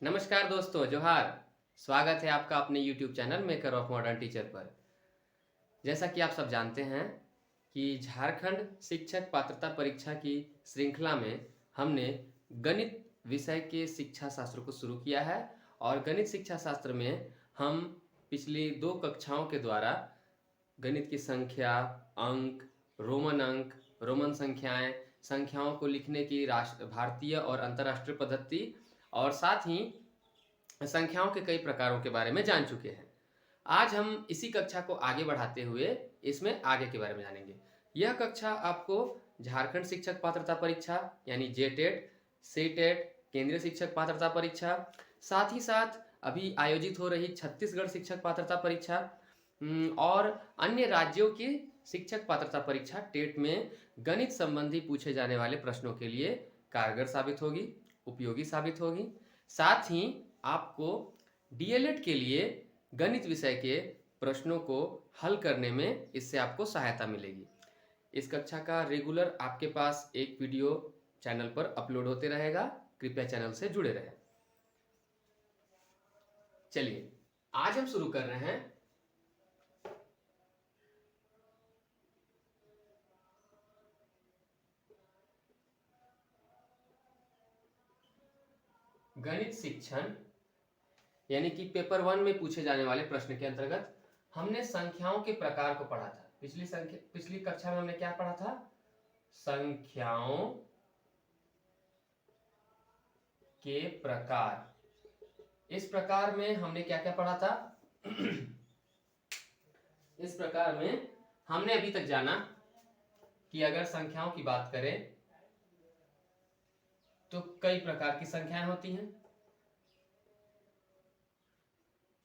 नमस्कार दोस्तों, जोहार। स्वागत है आपका अपने YouTube channel maker of modern teacher पर। जैसा कि आप सब जानते हैं कि झारखंड शिक्षक पात्रता परीक्षा की श्रृंखला में हमने गणित विषय के शिक्षा शास्त्र को शुरू किया है और गणित शिक्षा शास्त्र में हम पिछली 2 कक्षाओं के द्वारा गणित की संख्या, अंक, रोमन संख्याएं, संख्याओं को लिखने की भारतीय और अंतर्राष्ट्रीय पद्धति और साथ ही संख्याओं के कई प्रकारों के बारे में जान चुके हैं। आज हम इसी कक्षा को आगे बढ़ाते हुए इसमें आगे के बारे में जानेंगे। यह कक्षा आपको झारखंड शिक्षक पात्रता परीक्षा यानी जेटेट, सीटेट, केंद्रीय शिक्षक पात्रता परीक्षा, साथ ही साथ अभी आयोजित हो रही छत्तीसगढ़ शिक्षक पात्रता परीक्षा और अन्य राज्यों की शिक्षक पात्रता परीक्षा टेट में गणित संबंधी पूछे जाने वाले प्रश्नों के लिए कारगर साबित होगी, उपयोगी साबित होगी। साथ ही आपको डीएलएड के लिए गणित विषय के प्रश्नों को हल करने में इससे आपको सहायता मिलेगी। इस कक्षा का रेगुलर आपके पास एक वीडियो चैनल पर अपलोड होते रहेगा, कृपया चैनल से जुड़े रहें। चलिए आज हम शुरू कर रहे हैं गणित शिक्षण यानी कि पेपर 1 में पूछे जाने वाले प्रश्न के अंतर्गत हमने संख्याओं के प्रकार को पढ़ा था। पिछली कक्षा में हमने क्या पढ़ा था? संख्याओं के प्रकार। इस प्रकार में हमने क्या क्या पढ़ा था? इस प्रकार में हमने अभी तक जाना कि अगर संख्याओं की बात करें तो कई प्रकार की संख्याएं होती हैं।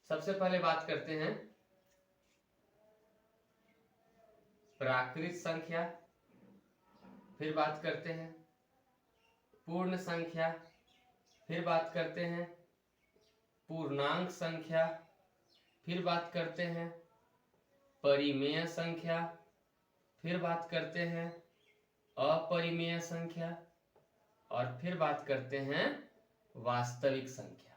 सबसे पहले बात करते हैं प्राकृत संख्या, फिर बात करते हैं पूर्ण संख्या, फिर बात करते हैं पूर्णांक संख्या, फिर बात करते हैं परिमेय संख्या, फिर बात करते हैं अपरिमेय संख्या और फिर बात करते हैं वास्तविक संख्या।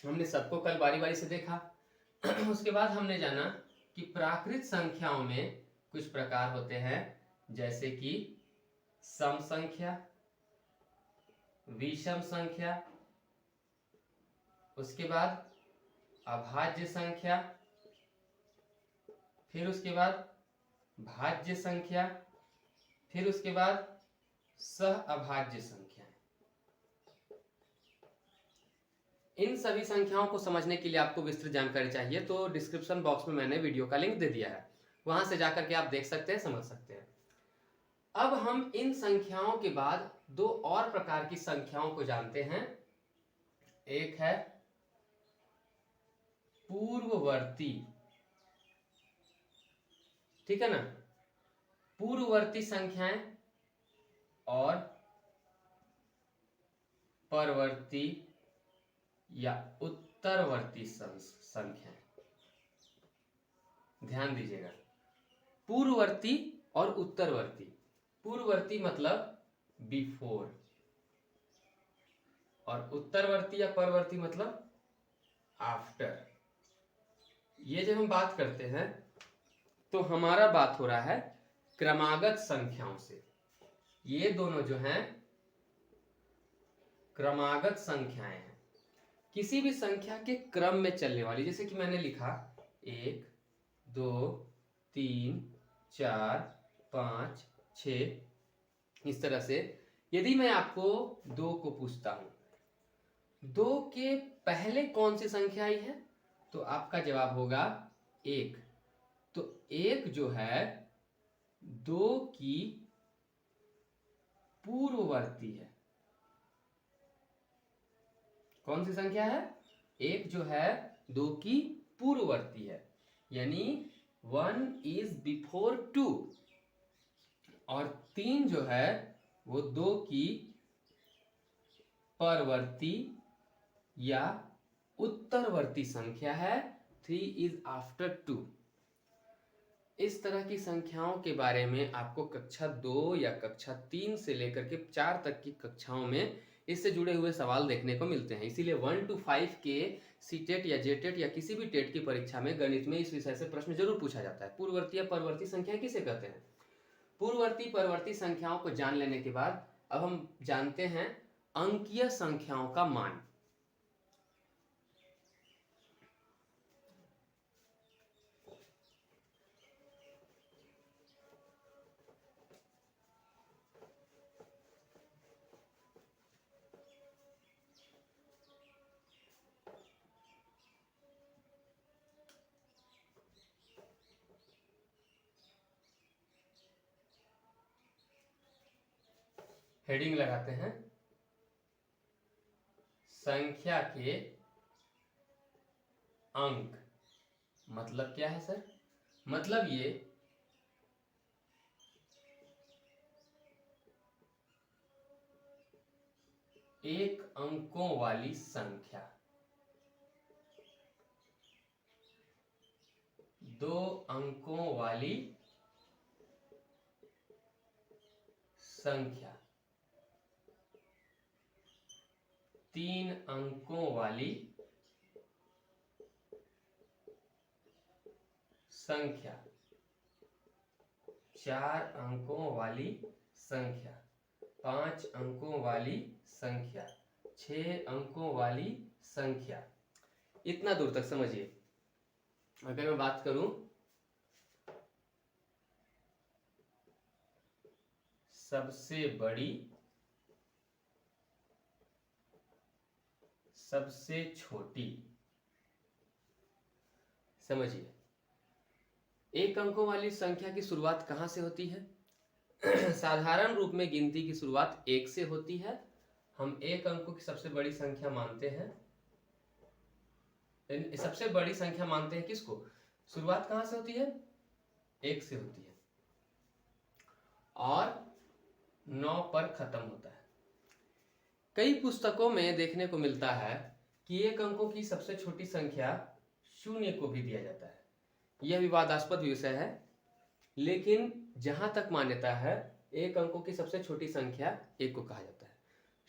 हमने सबको कल बारी बारी से देखा। उसके बाद हमने जाना कि प्राकृत संख्याओं में कुछ प्रकार होते हैं, जैसे कि सम संख्या, विषम संख्या, उसके बाद अभाज्य संख्या, फिर उसके बाद भाज्य संख्या, फिर उसके बाद सह अभाज्य संख्या। इन सभी संख्याओं को समझने के लिए आपको विस्तृत जानकारी चाहिए तो डिस्क्रिप्शन बॉक्स में मैंने वीडियो का लिंक दे दिया है, वहां से जाकर के आप देख सकते हैं, समझ सकते हैं। अब हम इन संख्याओं के बाद 2 और प्रकार की संख्याओं को जानते हैं। एक है पूर्ववर्ती, ठीक है ना, पूर्ववर्ती संख्याएं और परवर्ती या उत्तरवर्ती संख्याएं। ध्यान दीजिएगा, पूर्ववर्ती और उत्तरवर्ती। पूर्ववर्ती मतलब बिफोर और उत्तरवर्ती या परवर्ती मतलब आफ्टर। ये जब हम बात करते हैं तो हमारा बात हो रहा है क्रमागत संख्याओं से। ये दोनों जो हैं क्रमागत संख्याएं हैं, किसी भी संख्या के क्रम में चलने वाली। जैसे कि मैंने लिखा 1, 2, 3, 4, 5, 6, इस तरह से। यदि मैं आपको 2 को पूछता हूं 2 के पहले कौन सी संख्या आई है, तो आपका जवाब होगा 1। तो 1 जो है 2 की पूर्ववर्ती है। कौन सी संख्या है? 1 जो है 2 की पूर्ववर्ती है, यानी 1 इज बिफोर 2। और 3 जो है वो 2 की परवर्ती या उत्तरवर्ती संख्या है। 3 इज आफ्टर 2। इस तरह की संख्याओं के बारे में आपको कक्षा 2 या कक्षा 3 से लेकर के 4 तक की कक्षाओं में इससे जुड़े हुए सवाल देखने को मिलते हैं। इसीलिए 1 to 5 के सीटेट या जेटेट या किसी भी टेट की परीक्षा में गणित में इस विषय से प्रश्न जरूर पूछा जाता है। पूर्ववर्ती या परवर्ती संख्या किसे कहते हैं? पूर्ववर्ती परवर्ती संख्याओं को जान लेने के बाद अब हम जानते हैं अंकीय संख्याओं का मान। हेडिंग लगाते हैं संख्या के अंक। मतलब क्या है सर? मतलब ये एक अंकों वाली संख्या, दो अंकों वाली संख्या, तीन अंकों वाली संख्या, चार अंकों वाली संख्या, पांच अंकों वाली संख्या, 6 अंकों वाली संख्या। इतना दूर तक समझिए। अगर मैं बात करूं सबसे बड़ी, सबसे छोटी, समझिए एक अंकों वाली संख्या की शुरुआत कहां से होती है? साधारण रूप में गिनती की शुरुआत 1 से होती है। हम एक अंकों की सबसे बड़ी संख्या मानते हैं। सबसे बड़ी संख्या मानते हैं किसको? शुरुआत कहां से होती है? 1 से होती है और 9 पर खत्म होता है। कई पुस्तकों में देखने को मिलता है कि एक अंकों की सबसे छोटी संख्या 0 को भी दिया जाता है। यह विवादास्पद विषय है, लेकिन जहां तक मान्यता है एक अंकों की सबसे छोटी संख्या 1 को कहा जाता है,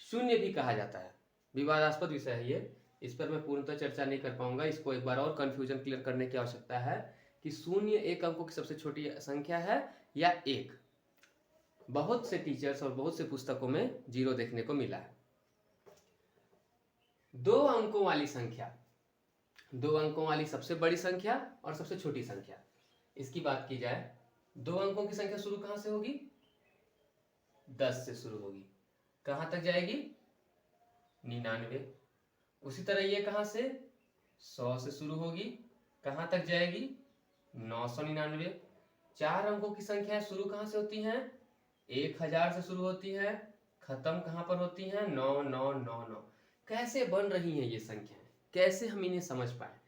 0 भी कहा जाता है। विवादास्पद विषय है ये, इस पर मैं पूर्णतः चर्चा नहीं कर पाऊंगा। इसको एक बार और कंफ्यूजन क्लियर करने की आवश्यकता है कि 0 एक अंकों की सबसे छोटी संख्या है या 1। बहुत से टीचर्स और बहुत से पुस्तकों में 0 देखने को मिला है। 2 अंकों वाली संख्या, 2 अंकों वाली सबसे बड़ी संख्या और सबसे छोटी संख्या, इसकी बात की जाए 2 अंकों की संख्या शुरू कहां से होगी? 10 से शुरू होगी। कहां तक जाएगी? 99। उसी तरह ये कहां से? 100 से शुरू होगी। कहां तक जाएगी? 999। 4 अंकों की संख्या शुरू कहां से होती हैं? 1000 से शुरू होती है, खत्म कहां पर होती हैं? 9999। कैसे बन रही हैं ये संख्याएं? कैसे हम इन्हें समझ पाए?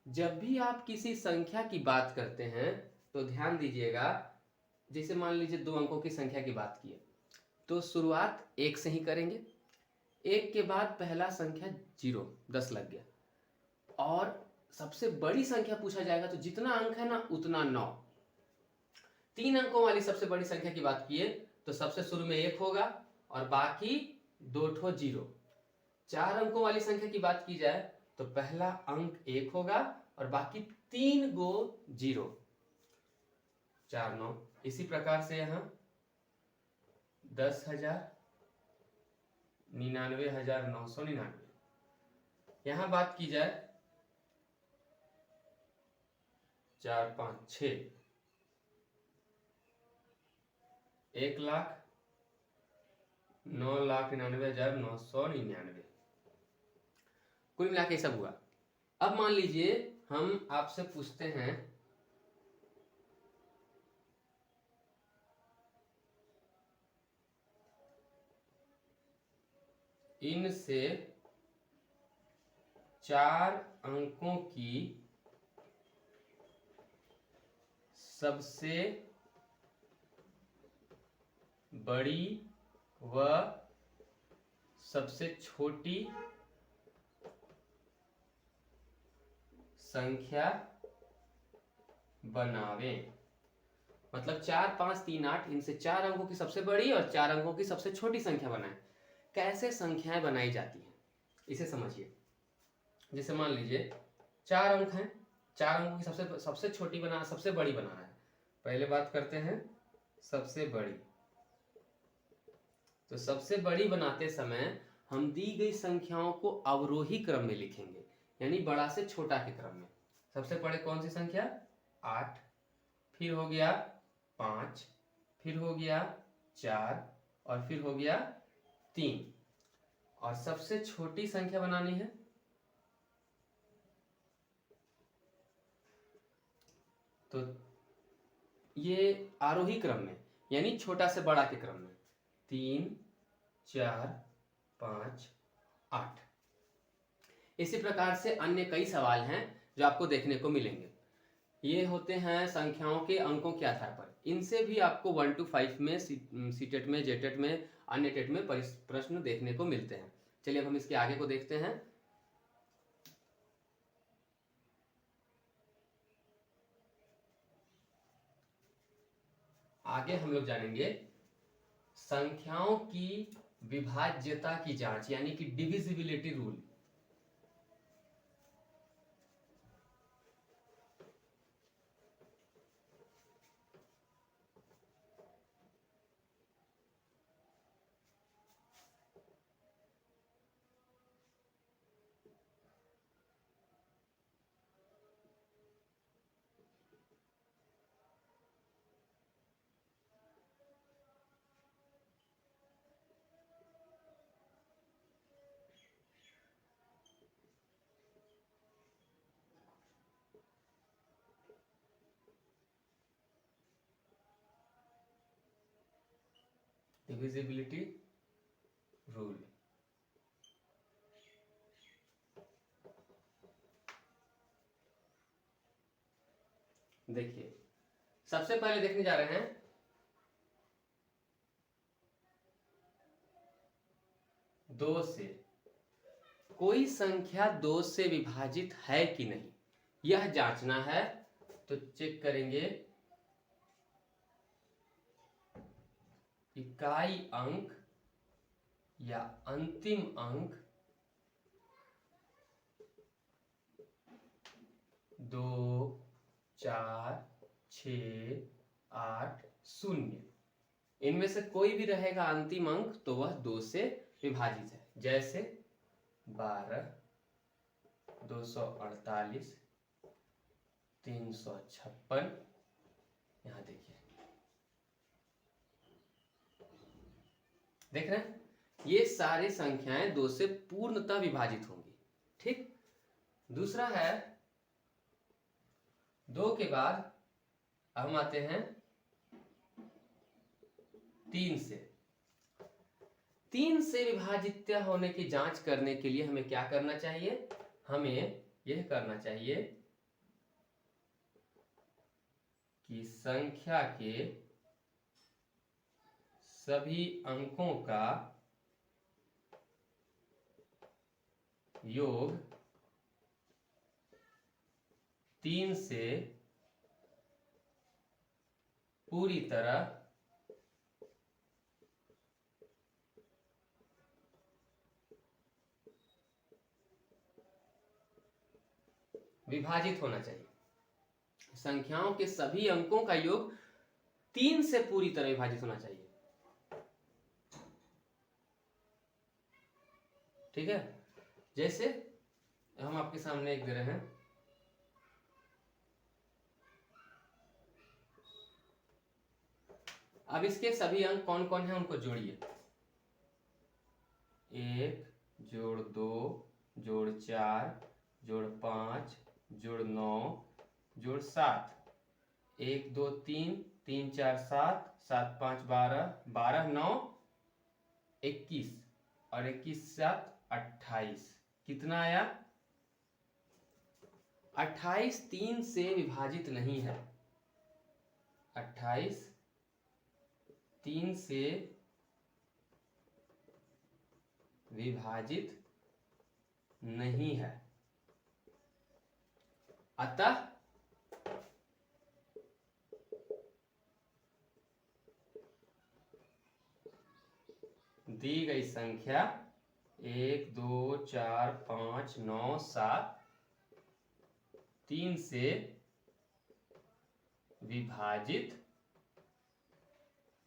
जब भी आप किसी संख्या की बात करते हैं तो ध्यान दीजिएगा, जैसे मान लीजिए 2 अंकों की संख्या की बात की है तो शुरुआत 1 से ही करेंगे। 1 के बाद पहला संख्या 0, 10 लग गया। और सबसे बड़ी संख्या पूछा जाएगा तो जितना अंक है ना उतना 9। 3 अंकों वाली सबसे बड़ी संख्या की बात किए तो सबसे शुरू में 1 होगा और बाकी 2 ठो 0। 4 अंकों वाली संख्या की बात की जाए तो पहला अंक 1 होगा और बाकी 3 गो 0, 4 9। इसी प्रकार से यहां 10,000, 99,999। यहां बात की जाए 4 5 6, 1,00,000, 9,99,999। कुल मिला के सब हुआ। अब मान लीजिए हम आपसे पूछते हैं इनसे 4 अंकों की सबसे बड़ी व सबसे छोटी संख्या बनावें। मतलब 4 5 3 8, इनसे 4 अंकों की सबसे बड़ी और 4 अंकों की सबसे छोटी संख्या बनाएं। कैसे संख्याएं बनाई जाती हैं इसे समझिए। जैसे मान लीजिए 4 अंक हैं, 4 अंकों की सबसे छोटी सबसे बड़ी बनाना है। पहले बात करते हैं सबसे बड़ी। तो सबसे बड़ी बनाते समय हम दी गई संख्याओं को अवरोही क्रम में लिखेंगे, यानी बड़ा से छोटा के क्रम में। सबसे पहले कौन सी संख्या? 8, फिर हो गया 5, फिर हो गया 4 और फिर हो गया 3। और सबसे छोटी संख्या बनानी है तो ये आरोही क्रम में, यानी छोटा से बड़ा के क्रम में। 3, 4, 5, 8। इसी प्रकार से अन्य कई सवाल हैं जो आपको देखने को मिलेंगे। ये होते हैं संख्याओं के अंकों के आधार पर। इनसे भी आपको 1 to 5 में सीटेट में, जेटेट में, अन्य टेट में प्रश्न देखने को मिलते हैं। चलिए अब हम इसके आगे को देखते हैं। आगे हम लोग जानेंगे संख्याओं की विभाज्यता की जांच, यानी कि डिविजिबिलिटी रूल। Divisibility rule. देखिए सबसे पहले देखने जा रहे हैं 2 से। कोई संख्या 2 से विभाजित है कि नहीं, यह जांचना है। तो चेक करेंगे इकाई अंक या अंतिम अंक 2, 4, 6, 8, 0, इनमें से कोई भी रहेगा अंतिम अंक तो वह 2 से विभाजित है। जैसे 12, 248, 356। यहां देखिए, देख रहे हैं, ये सारी संख्याएं 2 से पूर्णतः विभाजित होंगी। ठीक। दूसरा है 2 के बाद हम आते हैं 3 से। 3 से विभाजित होने की जांच करने के लिए हमें क्या करना चाहिए? हमें यह करना चाहिए कि संख्या के सभी अंकों का योग 3 से पूरी तरह विभाजित होना चाहिए। संख्याओं के सभी अंकों का योग 3 से पूरी तरह विभाजित होना चाहिए। ठीक है। जैसे हम आपके सामने एक दे रहे हैं, अब इसके सभी अंक कौन कौन है उनको जोड़िए। 1 जोड़ 2 जोड़ 4 जोड़ 5 जोड़ 9 जोड़ 7। 1 2 3, 3 4 7, 7 5 12, 12 9 21 और 21 7 28। कितना आया? 28 3 से विभाजित नहीं है। 28 3 से विभाजित नहीं है। अतः दी गई संख्या 1 2 4 5 9 7 3 से विभाजित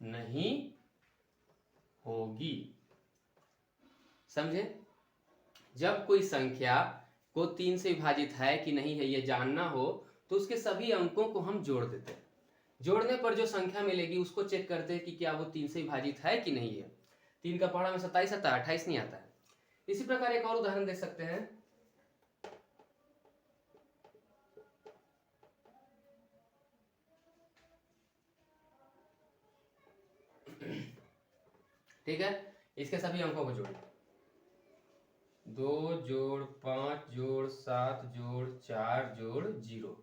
नहीं होगी। समझे? जब कोई संख्या को 3 से विभाजित है कि नहीं है ये जानना हो तो उसके सभी अंकों को हम जोड़ देते हैं। जोड़ने पर जो संख्या मिलेगी उसको चेक करते हैं कि क्या वो 3 से विभाजित है कि नहीं है। 3 का पहाड़ा में 27 आता है, 28 नहीं आता है। इसी प्रकार एक और उदाहरण दे सकते हैं। ठीक है, इसके सभी अंकों को जोड़िए। 2 जोड़ 5 जोड़ 7 जोड़ 4 जोड़ 0,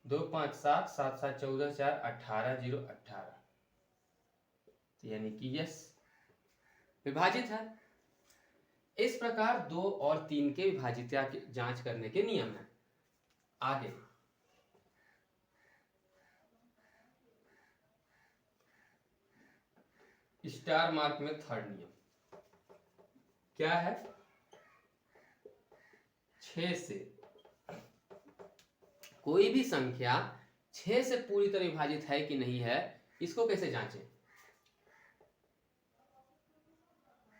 2 5 7 7 7 14 4 18 0 18, यानी कि यस विभाजित है। इस प्रकार 2 और 3 के विभाजितता की जांच करने के नियम हैं। आगे स्टार मार्क में थर्ड नियम क्या है? 6 से कोई भी संख्या 6 से पूरी तरह विभाजित है कि नहीं है, इसको कैसे जांचें?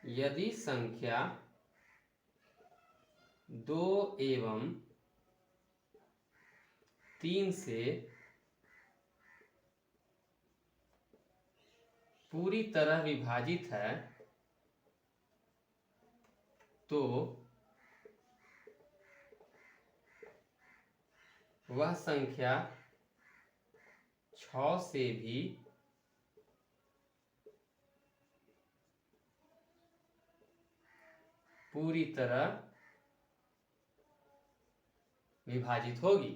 यदि संख्या 2 एवं 3 से पूरी तरह विभाजित है तो वह संख्या 6 से भी पूरी तरह विभाजित होगी।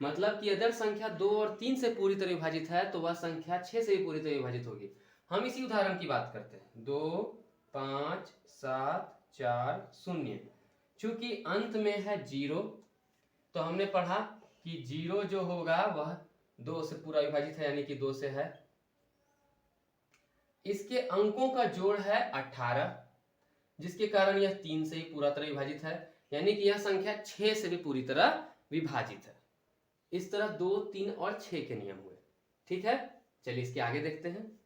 मतलब कि अगर संख्या 2 और 3 से पूरी तरह विभाजित है तो वह संख्या 6 से भी पूरी तरह विभाजित होगी। हम इसी उदाहरण की बात करते हैं। 2 5 7 4 0, चूंकि अंत में है 0 तो हमने पढ़ा कि 0 जो होगा वह 2 से पूरा विभाजित है, यानी कि 2 से है। इसके अंकों का जोड़ है 18, जिसके कारण यह 3 से ही पूरा तरह विभाजित है, यानी कि यह संख्या 6 से भी पूरी तरह विभाजित है। इस तरह 2 3 और 6 के नियम हुए। ठीक है, चलिए इसके आगे देखते हैं।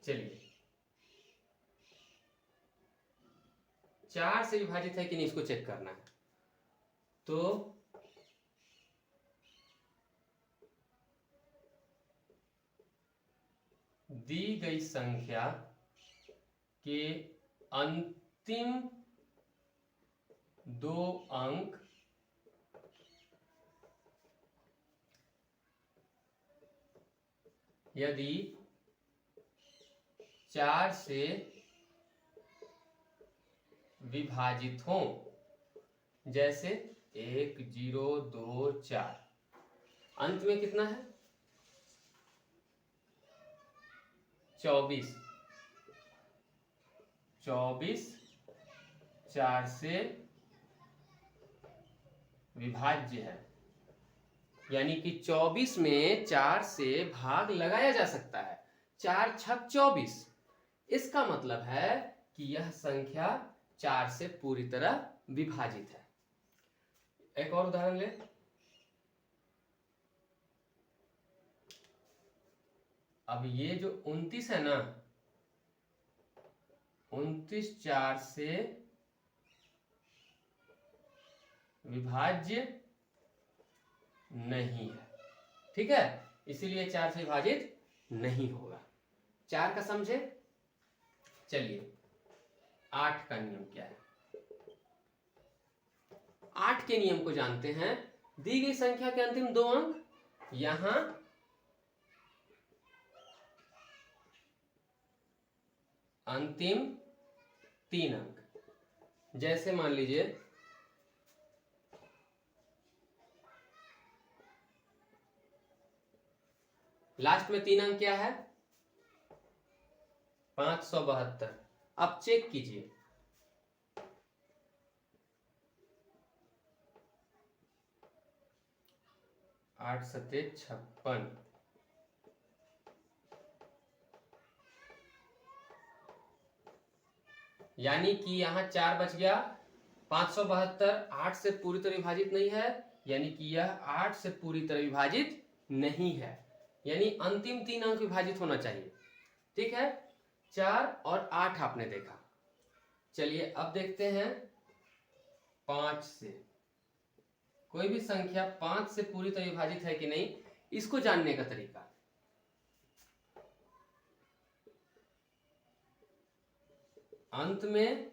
चलिए 4 से विभाजित है कि नहीं इसको चेक करना है। तो दी गई संख्या के अंतिम 2 अंक यदि 4 से विभाजित हों, जैसे 1 0 2 4, अंत में कितना है? 24 4 से विभाज्य है, यानी कि 24 में 4 से भाग लगाया जा सकता है। 4 छक 24, इसका मतलब है कि यह संख्या 4 से पूरी तरह विभाजित है। एक और उदाहरण ले। अब ये जो 29 है ना, 29 4 से विभाज्य नहीं है। ठीक है, इसीलिए 4 से विभाजित नहीं होगा। 4 का समझे। चलिए 8 का नियम क्या है? 8 के नियम को जानते हैं। दी गई संख्या के अंतिम 2 अंक, यहां अंतिम 3 अंक, जैसे मान लीजिए लास्ट में 3 अंक क्या है, 572। अब चेक कीजिए, 8 सत्ते 56, यानी कि यहाँ 4 बच गया। 572 8 से पूरी तरह विभाजित नहीं है, यानी कि यह 8 से पूरी तरह विभाजित नहीं है, यानी अंतिम 3 अंक विभाजित होना चाहिए। ठीक है, 4 और 8 आपने देखा। चलिए अब देखते हैं 5 से। कोई भी संख्या 5 से पूरी तरह विभाजित है कि नहीं, इसको जानने का तरीका, अंत में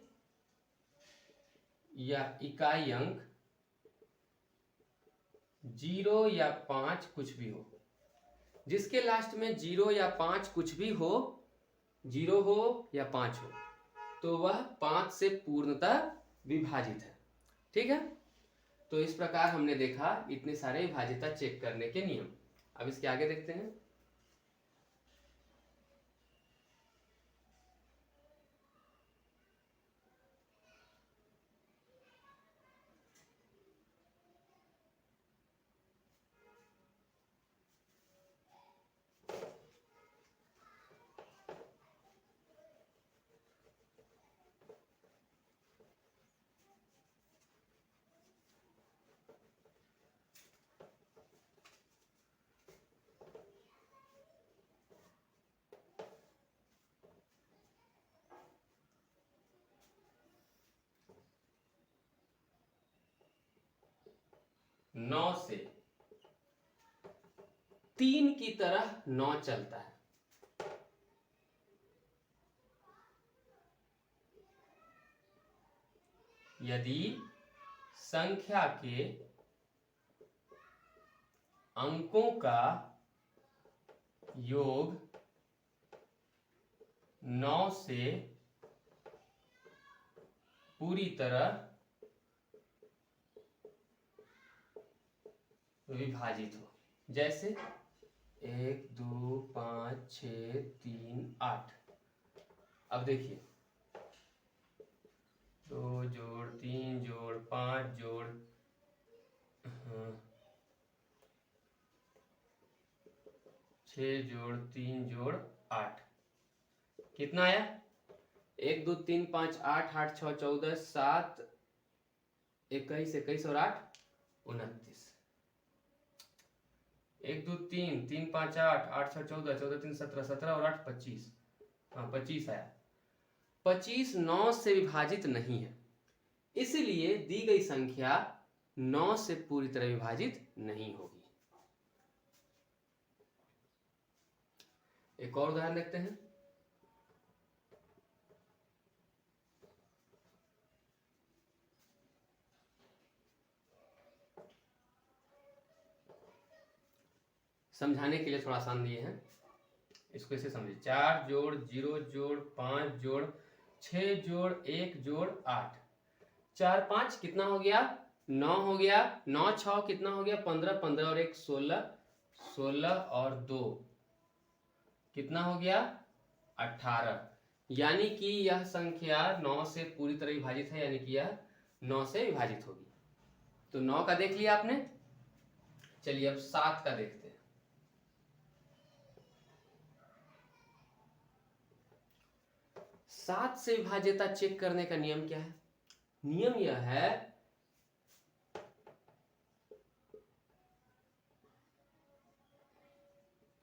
या इकाई अंक 0 या 5 कुछ भी हो, जिसके लास्ट में 0 या 5 कुछ भी हो, 0 हो या 5 हो, तो वह 5 से पूर्णतः विभाजित है। ठीक है, तो इस प्रकार हमने देखा इतने सारे विभाजितता चेक करने के नियम। अब इसके आगे देखते हैं। नौ से 3 की तरह 9 चलता है। यदि संख्या के अंकों का योग 9 से पूरी तरह विभाजित हो, जैसे 1 2 5 6 3 8। अब देखिए 2 जोड़ 3 जोड़ 5 जोड़ 6 जोड़ 3 जोड़ 8, कितना आया? 1 2 3 5 8 8 6 14 7 21 21 और 8 29। 1 2 3 3 5 8 8 6 14 14 3 17 17 और 8 25। हाँ 25 आया। 25 9 से विभाजित नहीं है, इसलिए दी गई संख्या 9 से पूरी तरह विभाजित नहीं होगी। एक और उदाहरण देखते हैं। समझाने के लिए थोड़ा आसान दिए हैं, इसको इसे समझिए। 4 जोड़ 0 जोड़ 5 जोड़ 6 जोड़ 1 जोड़ 8। 4 5 कितना हो गया? 9 हो गया। 9 6 कितना हो गया? 15 15 और 1 16 16 और 2 कितना हो गया? 18। यानी कि यह संख्या 9 से पूरी तरह विभाजित है, यानी कि यह 9 से विभाजित होगी। तो 9 का देख लिया आपने। चलिए अब 7 का देखते हैं। 7 से विभाज्यता चेक करने का नियम क्या है? नियम यह है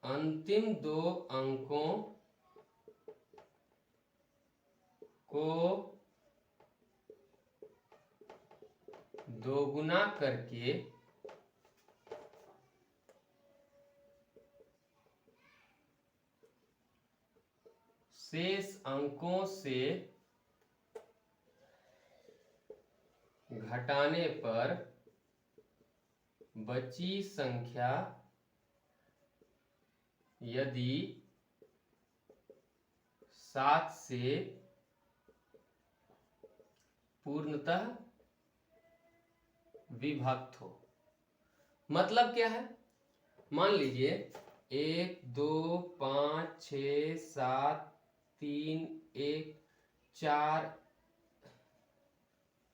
अंतिम 2 अंकों को दोगुना करके शेष अंकों से घटाने पर बची संख्या यदि 7 से पूर्णतः विभक्त हो। मतलब क्या है, मान लीजिए 1 2 5 6 7 3 1 4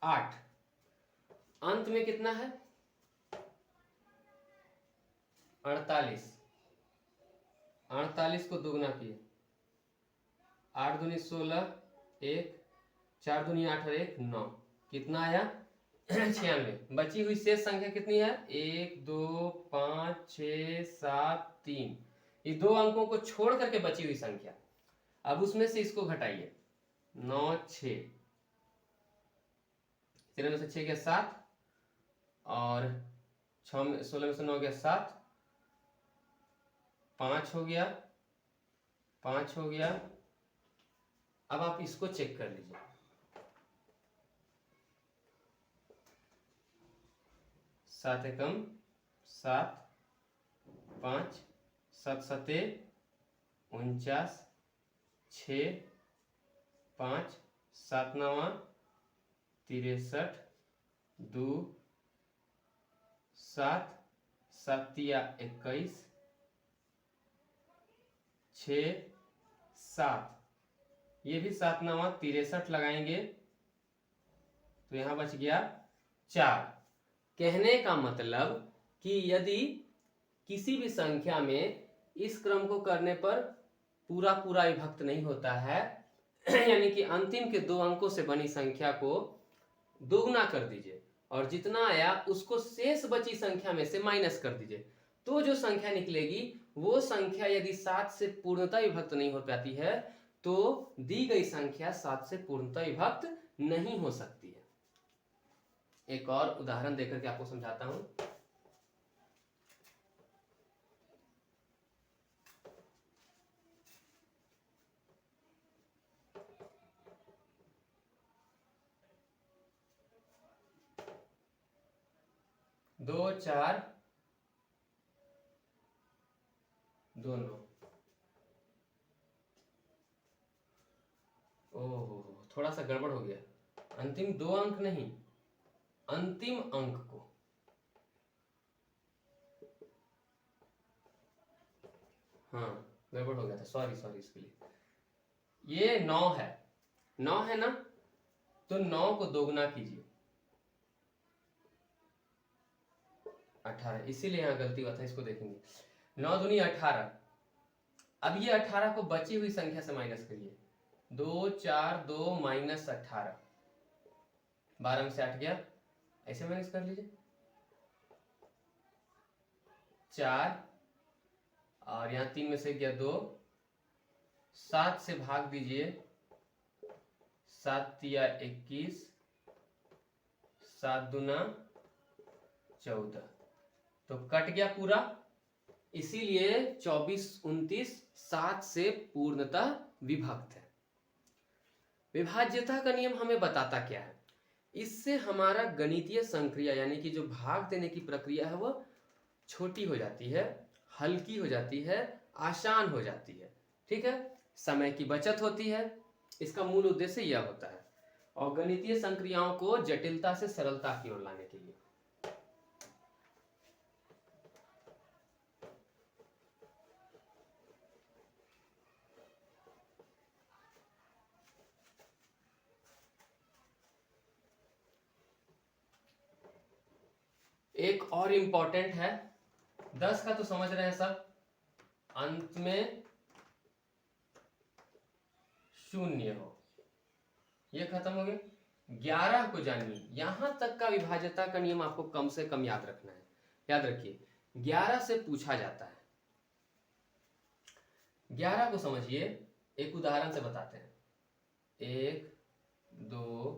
8, अंत में कितना है 48। 48 को दोगुना किए, 8 दूनी 16, 1 4 दूनी 8 और 1 9, कितना आया 96। बची हुई शेष संख्या कितनी है 1 2 5 6 7 3, ये दो अंकों को छोड़ करके बची हुई संख्या। अब उसमें से इसको घटाइए, 9 6, 13 में से 6 गया 7 और 16 में से 9 गया 7, 5 हो गया, 5 हो गया। अब आप इसको चेक कर लीजिए, 7 एकम 7, 5 7 सते 49, 6 5 7 9 63, 2 7 7 21, 6 7, ये भी 7 9 63 लगाएंगे तो यहां बच गया 4। कहने का मतलब कि यदि किसी भी संख्या में इस क्रम को करने पर पूरा पूरा विभक्त नहीं होता है यानी कि अंतिम के दो अंकों से बनी संख्या को दोगुना कर दीजिए और जितना आया उसको शेष बची संख्या में से माइनस कर दीजिए, तो जो संख्या निकलेगी वो संख्या यदि 7 से पूर्णतः विभक्त नहीं हो पाती है तो दी गई संख्या 7 से पूर्णतः विभक्त नहीं हो सकती है। एक और उदाहरण देकर के आपको समझाता हूं। दो 4 2 9, ओहो थोड़ा सा गड़बड़ हो गया, अंतिम दो अंक नहीं अंतिम अंक को, हाँ गड़बड़ हो गया था, सॉरी इसके लिए। ये 9 है, 9 है ना, तो 9 को दोगुना कीजिए 18, इसीलिए यहां गलती हुआ था, इसको देखेंगे। 9 दूनी 18, अब ये 18 को बची हुई संख्या से माइनस करिए, 2 4 2 माइनस 18, 12 में से 8 गया, ऐसे माइनस कर लीजिए 4 और यहां 3 में से गया 2, 7 से भाग दीजिए, 7 तिया 21, 7 दूना 14, तो कट गया पूरा, इसीलिए 24 29 7 से पूर्णतः विभक्त है। विभाज्यता का नियम हमें बताता क्या है, इससे हमारा गणितीय संक्रिया यानी कि जो भाग देने की प्रक्रिया है वो छोटी हो जाती है, हल्की हो जाती है, आसान हो जाती है। ठीक है, समय की बचत होती है, इसका मूल उद्देश्य यह होता है, और गणितीय संक्रियाओं को जटिलता से सरलता की ओर लाने के लिए। एक और इंपॉर्टेंट है, 10 का तो समझ रहे हैं सब, अंत में 0 हो, ये खत्म हो गया। 11 को जानिए, यहां तक का विभाज्यता का नियम आपको कम से कम याद रखना है। याद रखिए 11 से पूछा जाता है, 11 को समझिए, एक उदाहरण से बताते हैं। 1 2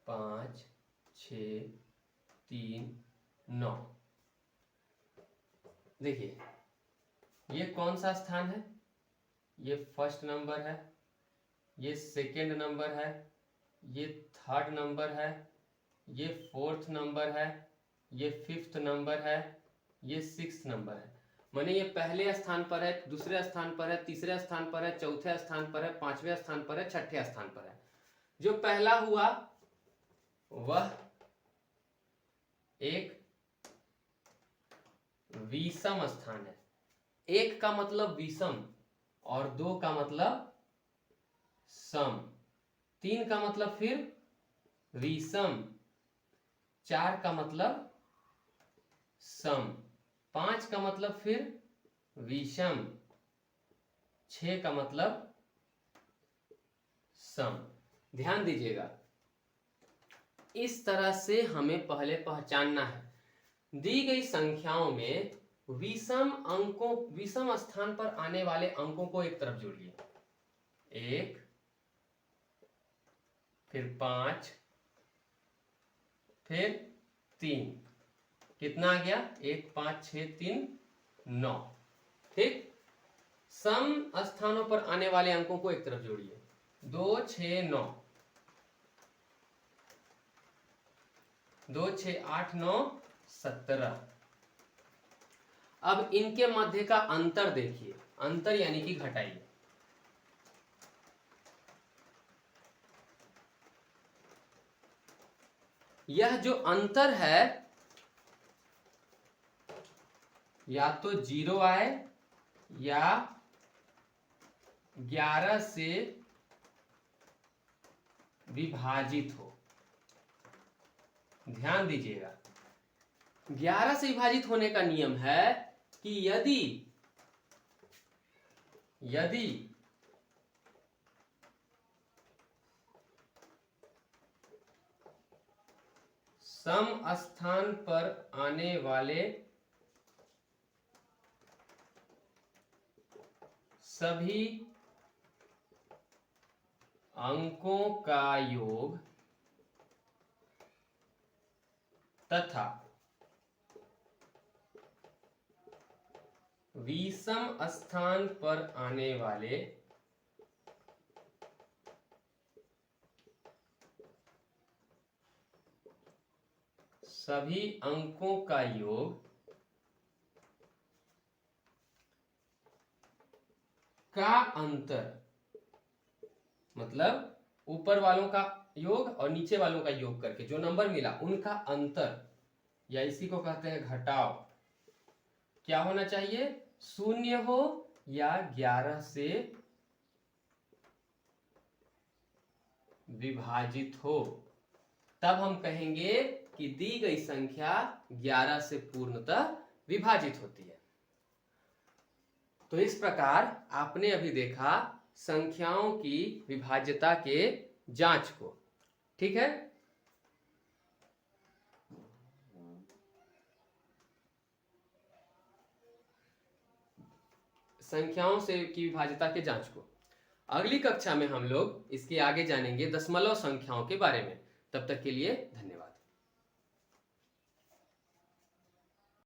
5 6 3 9, देखिए ये कौन सा स्थान है, ये फर्स्ट नंबर है, ये सेकंड नंबर है, ये थर्ड नंबर है, ये फोर्थ नंबर है, ये फिफ्थ नंबर है, ये सिक्स्थ नंबर है। माने ये पहले स्थान पर है, दूसरे स्थान पर है, तीसरे स्थान पर है, चौथे स्थान पर है, पांचवें स्थान पर है, छठे स्थान पर है। जो पहला हुआ वह एक विषम स्थान है। एक का मतलब विषम और दो का मतलब सम, तीन का मतलब फिर विषम, चार का मतलब सम, पांच का मतलब फिर विषम, छह का मतलब सम। ध्यान दीजिएगा, इस तरह से हमें पहले पहचानना है। दी गई संख्याओं में विषम स्थान पर आने वाले अंकों को एक तरफ जोड़िए। एक, फिर 5, फिर 3, कितना आ गया? 1, 5, 6, 3, 9। ठीक, सम स्थानों पर आने वाले अंकों को एक तरफ जोड़िए। 2, 6, 9, 2, 6, 8, 9, 17। अब इनके मध्य का अंतर देखिए, अंतर यानी कि घटाइए। यह जो अंतर है या तो 0 आए या 11 से विभाजित हो। ध्यान दीजिएगा, 11 से विभाजित होने का नियम है कि यदि सम स्थान पर आने वाले सभी अंकों का योग तथा विषम स्थान पर आने वाले सभी अंकों का योग का अंतर, मतलब ऊपर वालों का योग और नीचे वालों का योग करके जो नंबर मिला उनका अंतर, या इसी को कहते हैं घटाव, क्या होना चाहिए? 0 हो या 11 से विभाजित हो। तब हम कहेंगे कि दी गई संख्या 11 से पूर्णतः विभाजित होती है। तो इस प्रकार आपने अभी देखा संख्याओं की विभाज्यता के जांच को। ठीक है, संख्याओं से की विभाज्यता के जांच को। अगली कक्षा में हम लोग इसके आगे जानेंगे दशमलव संख्याओं के बारे में। तब तक के लिए धन्यवाद।